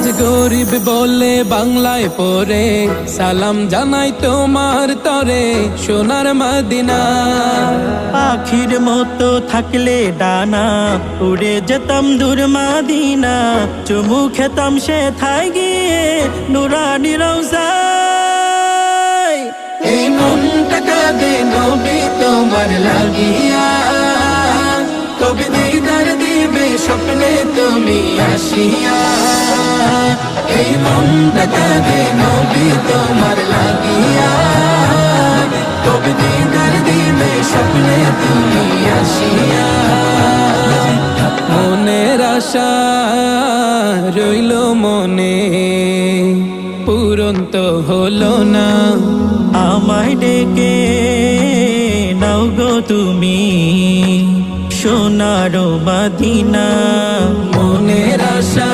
আজ গরিব বলে বাংলায় পড়ে, সালাম জানাই তোমার তরে সোনার মদিনা। পাখির মতো থাকলে ডানা, উড়ে যেতাম দূর মদিনা। চুমু খেতাম সে থাই গিয়ে নুরানি রওজায়। এই মনটা কাঁদে নবী তোমার লাগিয়া, কবে দিদার দিবে স্বপ্নে তুমি আসিয়া। এই মনটা কাঁদে নবী তোমার লাগিয়া, কবে দিদার দিবে স্বপ্নে তুমি আসিয়া। মনের আশা রইল মনে, পূরণ তো হলো না। আমায় ডেকে নাও গো তুমি সোনার মদিনা। মনের আশা